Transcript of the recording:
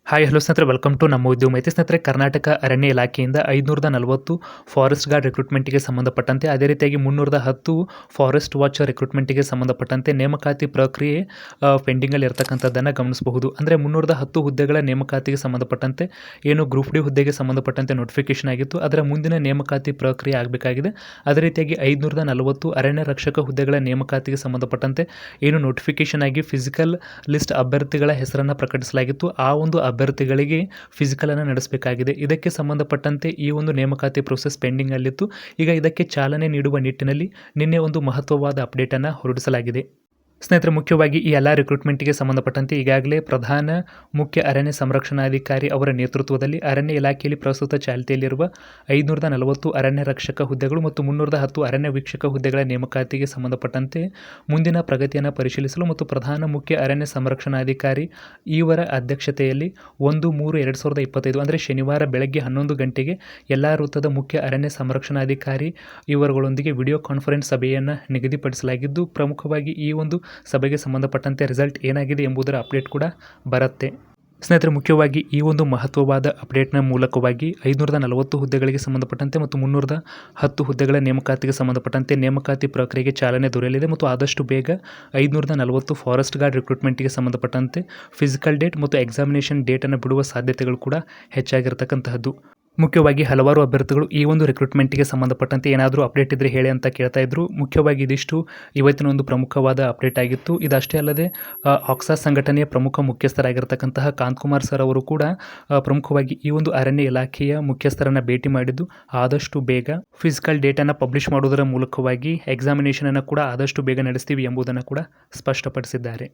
Hi hello ಸ್ನೇಹಿತರೆ, welcome to ನಮ್ಮ ಉದ್ಯೋಗ ಮಾಹಿತಿ. ಸ್ನೇಹಿತರೆ, ಕರ್ನಾಟಕ ಅರಣ್ಯ ಇಲಾಖೆಯಿಂದ 540 ಫಾರೆಸ್ಟ್ ಗಾರ್ಡ್ ರಿಕ್ರೂಟ್ಮೆಂಟ್ಗೆ ಸಂಬಂಧಪಟ್ಟಂತೆ, ಅದೇ ರೀತಿಯಾಗಿ 310 ಫಾರೆಸ್ಟ್ ವಾಚ್ ರಿಕ್ರೂಟ್ಮೆಂಟ್ಗೆ ಸಂಬಂಧಪಟ್ಟಂತೆ ನೇಮಕಾತಿ ಪ್ರಕ್ರಿಯೆ ಪೆಂಡಿಂಗಲ್ಲಿ ಇರತಕ್ಕಂಥದ್ದನ್ನು ಗಮನಿಸಬಹುದು. ಅಂದರೆ 310 ಹುದ್ದೆಗಳ ನೇಮಕಾತಿಗೆ ಸಂಬಂಧಪಟ್ಟಂತೆ ಏನು ಗ್ರೂಪ್ ಡಿ ಹುದ್ದೆಗೆ ಸಂಬಂಧಪಟ್ಟಂತೆ ನೋಟಿಫಿಕೇಶನ್ ಆಗಿತ್ತು, ಅದರ ಮುಂದಿನ ನೇಮಕಾತಿ ಪ್ರಕ್ರಿಯೆ ಆಗಬೇಕಾಗಿದೆ. ಅದೇ ರೀತಿಯಾಗಿ 540 ಅರಣ್ಯ ರಕ್ಷಕ ಹುದ್ದೆಗಳ ನೇಮಕಾತಿಗೆ ಸಂಬಂಧಪಟ್ಟಂತೆ ಏನು ನೋಟಿಫಿಕೇಶನ್ ಆಗಿ ಫಿಸಿಕಲ್ ಲಿಸ್ಟ್ ಅಭ್ಯರ್ಥಿಗಳ ಹೆಸರನ್ನು ಪ್ರಕಟಿಸಲಾಗಿತ್ತು, ಆ ಒಂದು ಅಭ್ಯರ್ಥಿಗಳಿಗೆ ಫಿಸಿಕಲ್ ಅನ್ನು ನಡೆಸಬೇಕಾಗಿದೆ. ಇದಕ್ಕೆ ಸಂಬಂಧಪಟ್ಟಂತೆ ಈ ಒಂದು ನೇಮಕಾತಿ ಪ್ರೊಸೆಸ್ ಪೆಂಡಿಂಗ್ ಅಲ್ಲಿತ್ತು. ಈಗ ಇದಕ್ಕೆ ಚಾಲನೆ ನೀಡುವ ನಿಟ್ಟಿನಲ್ಲಿ ನಿನ್ನೆ ಒಂದು ಮಹತ್ವವಾದ ಅಪ್ಡೇಟ್ ಅನ್ನು ಹೊರಡಿಸಲಾಗಿದೆ. ಸ್ನೇಹಿತರೆ, ಮುಖ್ಯವಾಗಿ ಈ ಎಲ್ಲ ರಿಕ್ರೂಟ್ಮೆಂಟ್ಗೆ ಸಂಬಂಧಪಟ್ಟಂತೆ ಈಗಾಗಲೇ ಪ್ರಧಾನ ಮುಖ್ಯ ಅರಣ್ಯ ಸಂರಕ್ಷಣಾಧಿಕಾರಿ ಅವರ ನೇತೃತ್ವದಲ್ಲಿ ಅರಣ್ಯ ಇಲಾಖೆಯಲ್ಲಿ ಪ್ರಸ್ತುತ ಚಾಲ್ತಿಯಲ್ಲಿರುವ 540 ಅರಣ್ಯ ರಕ್ಷಕ ಹುದ್ದೆಗಳು ಮತ್ತು 310 ಅರಣ್ಯ ವೀಕ್ಷಕ ಹುದ್ದೆಗಳ ನೇಮಕಾತಿಗೆ ಸಂಬಂಧಪಟ್ಟಂತೆ ಮುಂದಿನ ಪ್ರಗತಿಯನ್ನು ಪರಿಶೀಲಿಸಲು ಮತ್ತು ಪ್ರಧಾನ ಮುಖ್ಯ ಅರಣ್ಯ ಸಂರಕ್ಷಣಾಧಿಕಾರಿ ಇವರ ಅಧ್ಯಕ್ಷತೆಯಲ್ಲಿ 1/3/2025 ಅಂದರೆ ಶನಿವಾರ ಬೆಳಗ್ಗೆ 11 ಗಂಟೆಗೆ ಎಲ್ಲ ವೃತ್ತದ ಮುಖ್ಯ ಅರಣ್ಯ ಸಂರಕ್ಷಣಾಧಿಕಾರಿ ಇವರುಗಳೊಂದಿಗೆ ವಿಡಿಯೋ ಕಾನ್ಫರೆನ್ಸ್ ಸಭೆಯನ್ನು ನಿಗದಿಪಡಿಸಲಾಗಿದ್ದು, ಪ್ರಮುಖವಾಗಿ ಈ ಒಂದು ಸಭೆಗೆ ಸಂಬಂಧಪಟ್ಟಂತೆ ರಿಸಲ್ಟ್ ಏನಾಗಿದೆ ಎಂಬುದರ ಅಪ್ಡೇಟ್ ಕೂಡ ಬರುತ್ತೆ. ಸ್ನೇಹಿತರೆ, ಮುಖ್ಯವಾಗಿ ಈ ಒಂದು ಮಹತ್ವವಾದ ಅಪ್ಡೇಟ್ನ ಮೂಲಕವಾಗಿ 540 ಹುದ್ದೆಗಳಿಗೆ ಸಂಬಂಧಪಟ್ಟಂತೆ ಮತ್ತು 310 ಹುದ್ದೆಗಳ ನೇಮಕಾತಿಗೆ ಸಂಬಂಧಪಟ್ಟಂತೆ ನೇಮಕಾತಿ ಪ್ರಕ್ರಿಯೆಗೆ ಚಾಲನೆ ದೊರೆಯಲಿದೆ ಮತ್ತು ಆದಷ್ಟು ಬೇಗ 540 ಫಾರೆಸ್ಟ್ ಗಾರ್ಡ್ ರಿಕ್ರೂಟ್ಮೆಂಟ್ಗೆ ಸಂಬಂಧಪಟ್ಟಂತೆ ಫಿಸಿಕಲ್ ಡೇಟ್ ಮತ್ತು ಎಕ್ಸಾಮಿನೇಷನ್ ಡೇಟನ್ನು ಬಿಡುವ ಸಾಧ್ಯತೆಗಳು ಕೂಡ ಹೆಚ್ಚಾಗಿರತಕ್ಕಂತಹದ್ದು. ಮುಖ್ಯವಾಗಿ ಹಲವಾರು ಅಭ್ಯರ್ಥಿಗಳು ಈ ಒಂದು ರಿಕ್ರೂಟ್ಮೆಂಟ್ಗೆ ಸಂಬಂಧಪಟ್ಟಂತೆ ಏನಾದರೂ ಅಪ್ಡೇಟ್ ಇದ್ದರೆ ಹೇಳಿ ಅಂತ ಕೇಳ್ತಾ ಇದ್ರು. ಮುಖ್ಯವಾಗಿ ಇದಿಷ್ಟು ಇವತ್ತಿನ ಒಂದು ಪ್ರಮುಖವಾದ ಅಪ್ಡೇಟ್ ಆಗಿತ್ತು. ಇದಷ್ಟೇ ಅಲ್ಲದೆ ಆಕ್ಸಾ ಸಂಘಟನೆಯ ಪ್ರಮುಖ ಮುಖ್ಯಸ್ಥರಾಗಿರ್ತಕ್ಕಂತಹ ಕಾಂತಕುಮಾರ್ ಸರ್ ಅವರು ಕೂಡ ಪ್ರಮುಖವಾಗಿ ಈ ಒಂದು ಅರಣ್ಯ ಇಲಾಖೆಯ ಮುಖ್ಯಸ್ಥರನ್ನು ಭೇಟಿ ಮಾಡಿದ್ದು ಆದಷ್ಟು ಬೇಗ ಫಿಸಿಕಲ್ ಡೇಟನ್ನು ಪಬ್ಲಿಷ್ ಮಾಡುವುದರ ಮೂಲಕವಾಗಿ ಎಕ್ಸಾಮಿನೇಷನನ್ನು ಕೂಡ ಆದಷ್ಟು ಬೇಗ ನಡೆಸ್ತೀವಿ ಎಂಬುದನ್ನು ಕೂಡ ಸ್ಪಷ್ಟಪಡಿಸಿದ್ದಾರೆ.